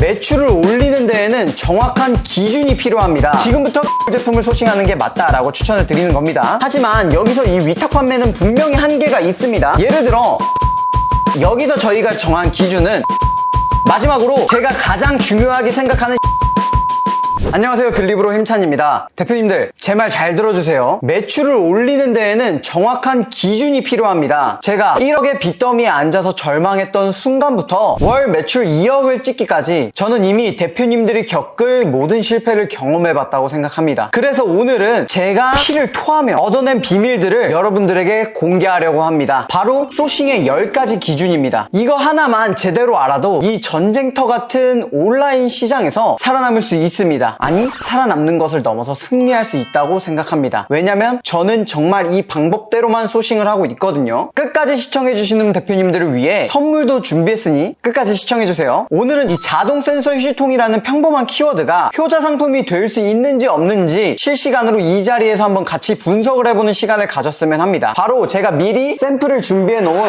매출을 올리는 데에는 정확한 기준이 필요합니다. 지금부터 제품을 소싱하는 게 맞다라고 추천을 드리는 겁니다. 하지만 여기서 이 위탁 판매는 분명히 한계가 있습니다. 예를 들어 여기서 저희가 정한 기준은, 마지막으로 제가 가장 중요하게 생각하는 안녕하세요, 빌리브로 힘찬입니다. 대표님들, 제 말 잘 들어주세요. 매출을 올리는 데에는 정확한 기준이 필요합니다. 제가 1억의 빚더미에 앉아서 절망했던 순간부터 월 매출 2억을 찍기까지 저는 이미 대표님들이 겪을 모든 실패를 경험해봤다고 생각합니다. 그래서 오늘은 제가 피를 토하며 얻어낸 비밀들을 여러분들에게 공개하려고 합니다. 바로 소싱의 10가지 기준입니다. 이거 하나만 제대로 알아도 이 전쟁터 같은 온라인 시장에서 살아남을 수 있습니다. 아니, 살아남는 것을 넘어서 승리할 수 있다고 생각합니다. 왜냐면 저는 정말 이 방법대로만 소싱을 하고 있거든요. 끝까지 시청해주시는 대표님들을 위해 선물도 준비했으니 끝까지 시청해주세요. 오늘은 이 자동 센서 휴지통이라는 평범한 키워드가 효자 상품이 될 수 있는지 없는지 실시간으로 이 자리에서 한번 같이 분석을 해보는 시간을 가졌으면 합니다. 바로 제가 미리 샘플을 준비해 놓은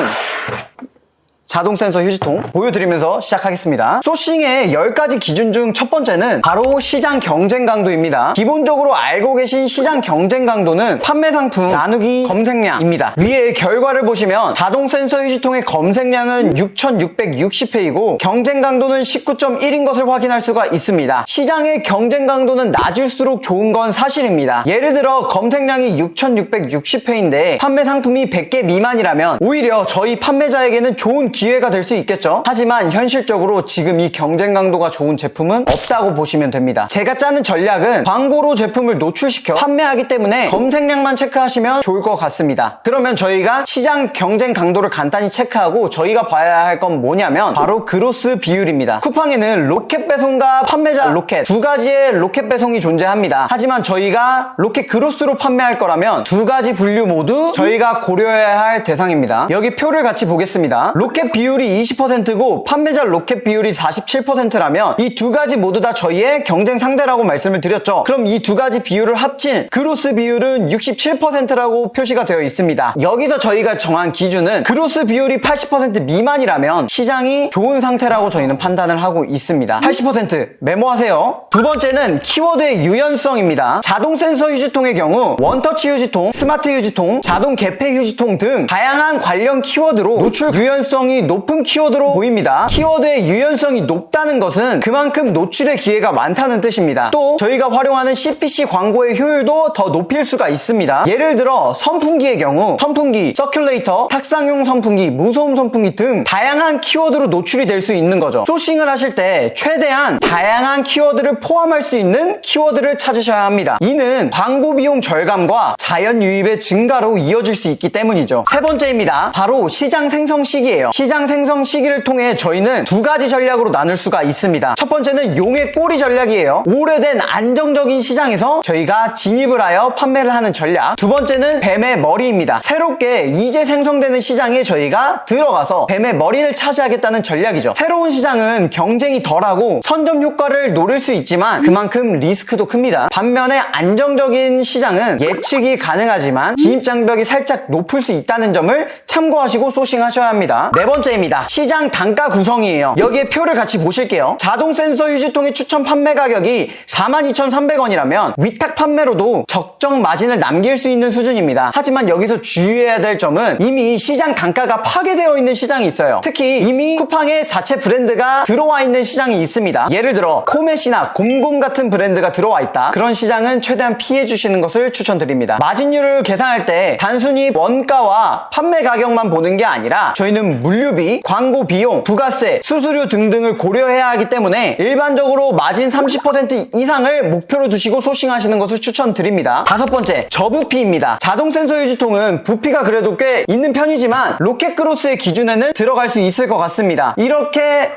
자동 센서 휴지통 보여드리면서 시작하겠습니다. 소싱의 10가지 기준 중 첫 번째는 바로 시장 경쟁 강도입니다. 기본적으로 알고 계신 시장 경쟁 강도는 판매 상품 나누기 검색량입니다. 위에 결과를 보시면 자동 센서 휴지통의 검색량은 6,660회이고 경쟁 강도는 19.1인 것을 확인할 수가 있습니다. 시장의 경쟁 강도는 낮을수록 좋은 건 사실입니다. 예를 들어 검색량이 6,660회인데 판매 상품이 100개 미만이라면 오히려 저희 판매자에게는 좋은 기회가 될 수 있겠죠. 하지만 현실적으로 지금 이 경쟁 강도가 좋은 제품은 없다고 보시면 됩니다. 제가 짜는 전략은 광고로 제품을 노출시켜 판매하기 때문에 검색량만 체크하시면 좋을 것 같습니다. 그러면 저희가 시장 경쟁 강도를 간단히 체크하고 저희가 봐야 할 건 뭐냐면 바로 그로스 비율입니다. 쿠팡에는 로켓 배송과 판매자 로켓 두 가지의 로켓 배송이 존재합니다. 하지만 저희가 로켓 그로스로 판매할 거라면 두 가지 분류 모두 저희가 고려해야 할 대상입니다. 여기 표를 같이 보겠습니다. 로켓 비율이 20%고 판매자 로켓 비율이 47%라면 이 두 가지 모두 다 저희의 경쟁 상대라고 말씀을 드렸죠. 그럼 이 두 가지 비율을 합친 그로스 비율은 67%라고 표시가 되어 있습니다. 여기서 저희가 정한 기준은 그로스 비율이 80% 미만이라면 시장이 좋은 상태라고 저희는 판단을 하고 있습니다. 80% 메모하세요. 두 번째는 키워드의 유연성입니다. 자동 센서 휴지통의 경우 원터치 휴지통, 스마트 휴지통, 자동 개폐 휴지통 등 다양한 관련 키워드로 노출 유연성이 높은 키워드로 보입니다. 키워드의 유연성이 높다는 것은 그만큼 노출의 기회가 많다는 뜻입니다. 또 저희가 활용하는 CPC 광고의 효율도 더 높일 수가 있습니다. 예를 들어 선풍기의 경우 선풍기, 서큘레이터, 탁상용 선풍기, 무소음 선풍기 등 다양한 키워드로 노출이 될 수 있는 거죠. 소싱을 하실 때 최대한 다양한 키워드를 포함할 수 있는 키워드를 찾으셔야 합니다. 이는 광고 비용 절감과 자연 유입의 증가로 이어질 수 있기 때문이죠. 세 번째입니다. 바로 시장 생성 시기예요. 시장 생성 시기를 통해 저희는 두 가지 전략으로 나눌 수가 있습니다. 첫 번째는 용의 꼬리 전략이에요. 오래된 안정적인 시장에서 저희가 진입을 하여 판매를 하는 전략. 두 번째는 뱀의 머리입니다. 새롭게 이제 생성되는 시장에 저희가 들어가서 뱀의 머리를 차지하겠다는 전략이죠. 새로운 시장은 경쟁이 덜하고 선점 효과를 노릴 수 있지만 그만큼 리스크도 큽니다. 반면에 안정적인 시장은 예측이 가능하지만 진입장벽이 살짝 높을 수 있다는 점을 참고하시고 소싱하셔야 합니다. 네 번째입니다. 시장 단가 구성이에요. 여기에 표를 같이 보실게요. 자동 센서 휴지통의 추천 판매 가격이 42,300원이라면 위탁 판매로도 적정 마진을 남길 수 있는 수준입니다. 하지만 여기서 주의해야 될 점은 이미 시장 단가가 파괴되어 있는 시장이 있어요. 특히 이미 쿠팡의 자체 브랜드가 들어와 있는 시장이 있습니다. 예를 들어 코멧이나 곰곰 같은 브랜드가 들어와 있다. 그런 시장은 최대한 피해 주시는 것을 추천드립니다. 마진율을 계산할 때 단순히 원가와 판매 가격만 보는 게 아니라 저희는 물류비, 광고 비용, 부가세, 수수료 등등을 고려해야 하기 때문에 일반적으로 마진 30% 이상을 목표로 두시고 소싱하시는 것을 추천드립니다. 다섯 번째, 저부피입니다. 자동 센서 휴지통은 부피가 그래도 꽤 있는 편이지만 로켓 그로스의 기준에는 들어갈 수 있을 것 같습니다. 이렇게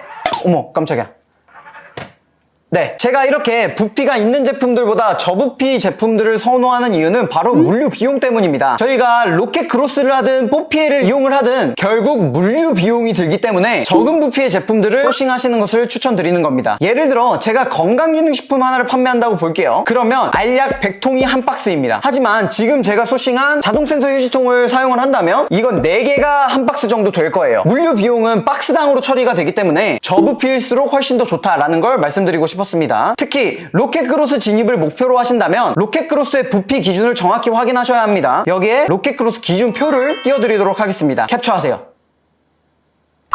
어머 깜짝이야. 네, 제가 이렇게 부피가 있는 제품들보다 저부피 제품들을 선호하는 이유는 바로 물류 비용 때문입니다. 저희가 로켓 크로스를 하든 뽀피에를 이용을 하든 결국 물류 비용이 들기 때문에 적은 부피의 제품들을 소싱하시는 것을 추천드리는 겁니다. 예를 들어 제가 건강기능식품 하나를 판매한다고 볼게요. 그러면 알약 100통이 한 박스입니다. 하지만 지금 제가 소싱한 자동센서 휴지통을 사용을 한다면 이건 4개가 한 박스 정도 될 거예요. 물류 비용은 박스당으로 처리가 되기 때문에 저부피일수록 훨씬 더 좋다라는 걸 말씀드리고 싶습니다. 특히 로켓크로스 진입을 목표로 하신다면 로켓크로스의 부피 기준을 정확히 확인하셔야 합니다. 여기에 로켓크로스 기준표를 띄워드리도록 하겠습니다. 캡처하세요.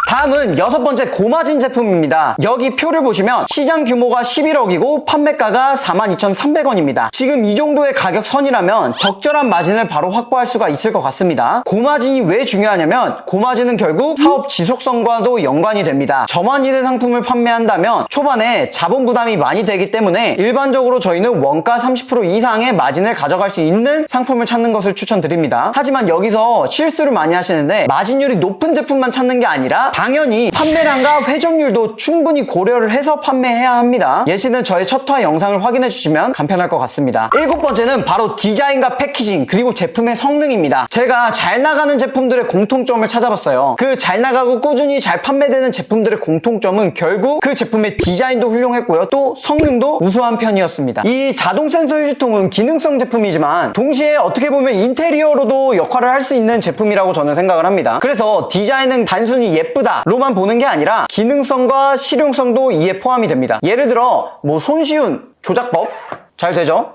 다음은 6번째 고마진 제품입니다. 여기 표를 보시면 시장 규모가 11억이고 판매가가 42,300원입니다. 지금 이 정도의 가격 선이라면 적절한 마진을 바로 확보할 수가 있을 것 같습니다. 고마진이 왜 중요하냐면 고마진은 결국 사업 지속성과도 연관이 됩니다. 저마진의 상품을 판매한다면 초반에 자본 부담이 많이 되기 때문에 일반적으로 저희는 원가 30% 이상의 마진을 가져갈 수 있는 상품을 찾는 것을 추천드립니다. 하지만 여기서 실수를 많이 하시는데 마진율이 높은 제품만 찾는 게 아니라 당연히 판매량과 회전율도 충분히 고려를 해서 판매해야 합니다. 예시는 저의 첫화 영상을 확인해 주시면 간편할 것 같습니다. 7번째는 바로 디자인과 패키징 그리고 제품의 성능입니다. 제가 잘 나가는 제품들의 공통점을 찾아봤어요. 그 잘 나가고 꾸준히 잘 판매되는 제품들의 공통점은 결국 그 제품의 디자인도 훌륭했고요. 또 성능도 우수한 편이었습니다. 이 자동 센서 휴지통은 기능성 제품이지만 동시에 어떻게 보면 인테리어로도 역할을 할 수 있는 제품이라고 저는 생각을 합니다. 그래서 디자인은 단순히 예쁘다 로만 보는 게 아니라 기능성과 실용성도 이에 포함이 됩니다. 예를 들어 손쉬운 조작법 잘 되죠?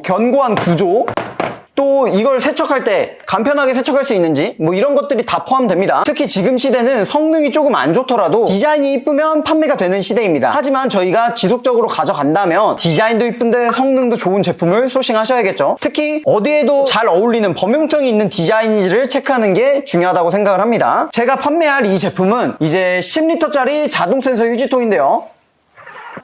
견고한 구조 또 이걸 세척할 때 간편하게 세척할 수 있는지 이런 것들이 다 포함됩니다. 특히 지금 시대는 성능이 조금 안 좋더라도 디자인이 이쁘면 판매가 되는 시대입니다. 하지만 저희가 지속적으로 가져간다면 디자인도 이쁜데 성능도 좋은 제품을 소싱하셔야겠죠. 특히 어디에도 잘 어울리는 범용성이 있는 디자인인지를 체크하는 게 중요하다고 생각을 합니다. 제가 판매할 이 제품은 이제 10리터짜리 자동 센서 휴지통인데요.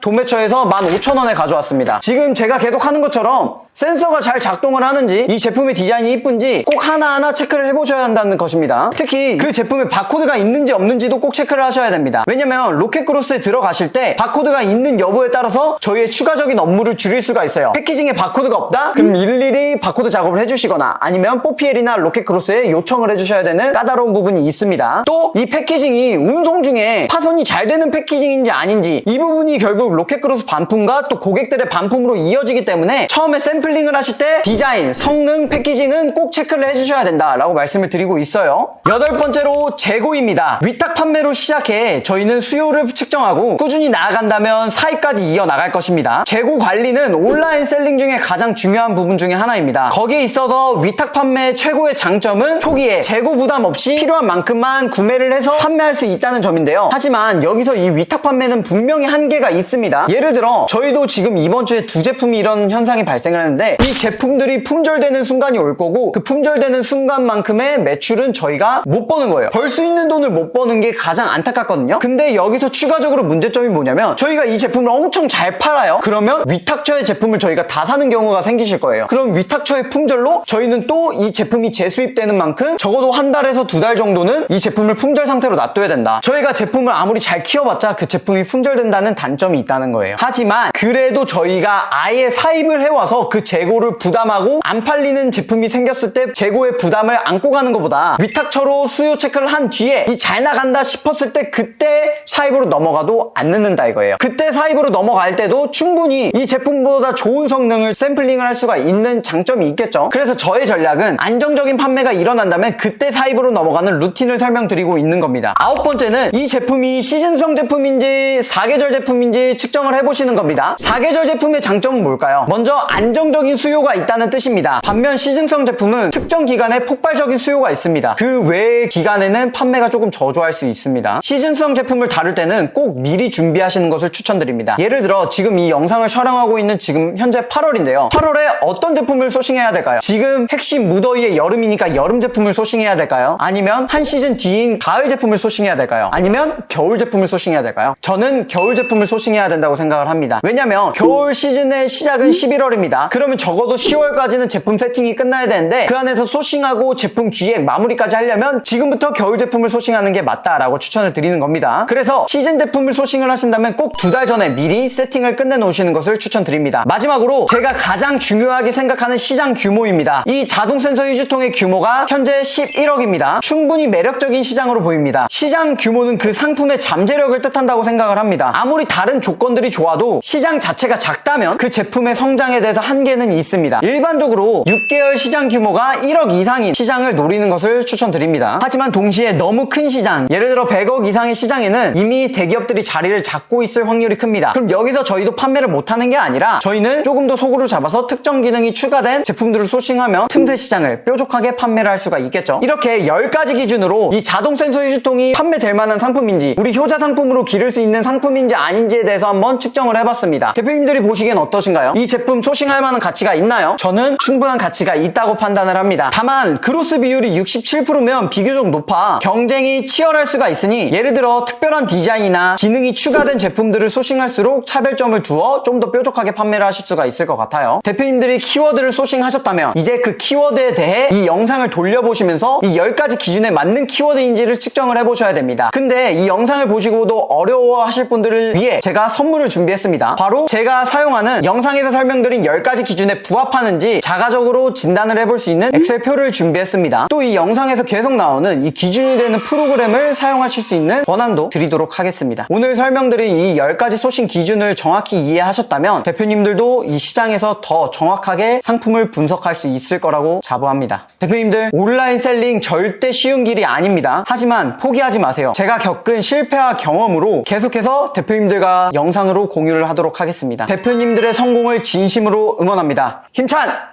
도매처에서 15,000원에 가져왔습니다. 지금 제가 계속 하는 것처럼 센서가 잘 작동을 하는지 이 제품의 디자인이 이쁜지 꼭 하나하나 체크를 해보셔야 한다는 것입니다. 특히 그 제품에 바코드가 있는지 없는지도 꼭 체크를 하셔야 됩니다. 왜냐면 로켓크로스에 들어가실 때 바코드가 있는 여부에 따라서 저희의 추가적인 업무를 줄일 수가 있어요. 패키징에 바코드가 없다? 그럼 일일이 바코드 작업을 해주시거나 아니면 뽀피엘이나 로켓크로스에 요청을 해주셔야 되는 까다로운 부분이 있습니다. 또 이 패키징이 운송 중에 파손이 잘 되는 패키징인지 아닌지 이 부분이 결국 로켓크로스 반품과 또 고객들의 반품으로 이어지기 때문에 처음에 샘플링을 하실 때 디자인, 성능, 패키징은 꼭 체크를 해주셔야 된다라고 말씀을 드리고 있어요. 8번째로 재고입니다. 위탁 판매로 시작해 저희는 수요를 측정하고 꾸준히 나아간다면 사이까지 이어나갈 것입니다. 재고 관리는 온라인 셀링 중에 가장 중요한 부분 중에 하나입니다. 거기에 있어서 위탁 판매의 최고의 장점은 초기에 재고 부담 없이 필요한 만큼만 구매를 해서 판매할 수 있다는 점인데요. 하지만 여기서 이 위탁 판매는 분명히 한계가 있습니다. 예를 들어 저희도 지금 이번 주에 2제품이 이런 현상이 발생을 했는데 이 제품들이 품절되는 순간이 올 거고 그 품절되는 순간만큼의 매출은 저희가 못 버는 거예요. 벌 수 있는 돈을 못 버는 게 가장 안타깝거든요. 근데 여기서 추가적으로 문제점이 뭐냐면 저희가 이 제품을 엄청 잘 팔아요. 그러면 위탁처의 제품을 저희가 다 사는 경우가 생기실 거예요. 그럼 위탁처의 품절로 저희는 또 이 제품이 재수입되는 만큼 적어도 한 달에서 2달 정도는 이 제품을 품절 상태로 놔둬야 된다. 저희가 제품을 아무리 잘 키워봤자 그 제품이 품절된다는 단점이 있다는 거예요. 하지만 그래도 저희가 아예 사입을 해와서 그 재고를 부담하고 안 팔리는 제품이 생겼을 때 재고의 부담을 안고 가는 것보다 위탁처로 수요 체크를 한 뒤에 이 잘 나간다 싶었을 때 그때 사입으로 넘어가도 안 늦는다 이거예요. 그때 사입으로 넘어갈 때도 충분히 이 제품보다 좋은 성능을 샘플링을 할 수가 있는 장점이 있겠죠. 그래서 저의 전략은 안정적인 판매가 일어난다면 그때 사입으로 넘어가는 루틴을 설명드리고 있는 겁니다. 9번째는 이 제품이 시즌성 제품인지 사계절 제품인지 측정을 해보시는 겁니다. 사계절 제품의 장점은 뭘까요? 먼저 안정적인 수요가 있다는 뜻입니다. 반면 시즌성 제품은 특정 기간에 폭발적인 수요가 있습니다. 그 외의 기간에는 판매가 조금 저조할 수 있습니다. 시즌성 제품을 다룰 때는 꼭 미리 준비하시는 것을 추천드립니다. 예를 들어 지금 이 영상을 촬영하고 있는 지금 현재 8월인데요. 8월에 어떤 제품을 소싱해야 될까요? 지금 핵심 무더위의 여름이니까 여름 제품을 소싱해야 될까요? 아니면 한 시즌 뒤인 가을 제품을 소싱해야 될까요? 아니면 겨울 제품을 소싱해야 될까요? 저는 겨울 제품을 소싱해야 소싱해야 된다고 생각을 합니다. 왜냐면 겨울 시즌의 시작은 11월입니다. 그러면 적어도 10월까지는 제품 세팅이 끝나야 되는데 그 안에서 소싱하고 제품 기획 마무리까지 하려면 지금부터 겨울 제품을 소싱하는 게 맞다라고 추천을 드리는 겁니다. 그래서 시즌 제품을 소싱을 하신다면 꼭 2달 전에 미리 세팅을 끝내 놓으시는 것을 추천드립니다. 마지막으로 제가 가장 중요하게 생각하는 시장 규모입니다. 이 자동 센서 휴지통의 규모가 현재 11억입니다. 충분히 매력적인 시장으로 보입니다. 시장 규모는 그 상품의 잠재력을 뜻한다고 생각을 합니다. 아무리 다른 조건들이 좋아도 시장 자체가 작다면 그 제품의 성장에 대해서 한계는 있습니다. 일반적으로 6개월 시장 규모가 1억 이상인 시장을 노리는 것을 추천드립니다. 하지만 동시에 너무 큰 시장, 예를 들어 100억 이상의 시장에는 이미 대기업들이 자리를 잡고 있을 확률이 큽니다. 그럼 여기서 저희도 판매를 못하는 게 아니라 저희는 조금 더 소구를 잡아서 특정 기능이 추가된 제품들을 소싱하며 틈새 시장을 뾰족하게 판매를 할 수가 있겠죠. 이렇게 10가지 기준으로 이 자동 센서 휴지통이 판매될 만한 상품인지, 우리 효자 상품으로 기를 수 있는 상품인지 아닌지에 대해서 한번 측정을 해봤습니다. 대표님들이 보시기엔 어떠신가요? 이 제품 소싱할 만한 가치가 있나요? 저는 충분한 가치가 있다고 판단을 합니다. 다만 그로스 비율이 67%면 비교적 높아 경쟁이 치열할 수가 있으니, 예를 들어 특별한 디자인이나 기능이 추가된 제품들을 소싱할수록 차별점을 두어 좀 더 뾰족하게 판매를 하실 수가 있을 것 같아요. 대표님들이 키워드를 소싱하셨다면 이제 그 키워드에 대해 이 영상을 돌려보시면서 이 10가지 기준에 맞는 키워드인지를 측정을 해보셔야 됩니다. 근데 이 영상을 보시고도 어려워하실 분들을 위해 제가 선물을 준비했습니다. 바로 제가 사용하는 영상에서 설명드린 10가지 기준에 부합하는지 자가적으로 진단을 해볼 수 있는 엑셀표를 준비했습니다. 또 이 영상에서 계속 나오는 이 기준이 되는 프로그램을 사용하실 수 있는 권한도 드리도록 하겠습니다. 오늘 설명드린 이 10가지 소싱 기준을 정확히 이해하셨다면 대표님들도 이 시장에서 더 정확하게 상품을 분석할 수 있을 거라고 자부합니다. 대표님들, 온라인 셀링 절대 쉬운 길이 아닙니다. 하지만 포기하지 마세요. 제가 겪은 실패와 경험으로 계속해서 대표님들과 영상으로 공유를 하도록 하겠습니다. 대표님들의 성공을 진심으로 응원합니다. 힘찬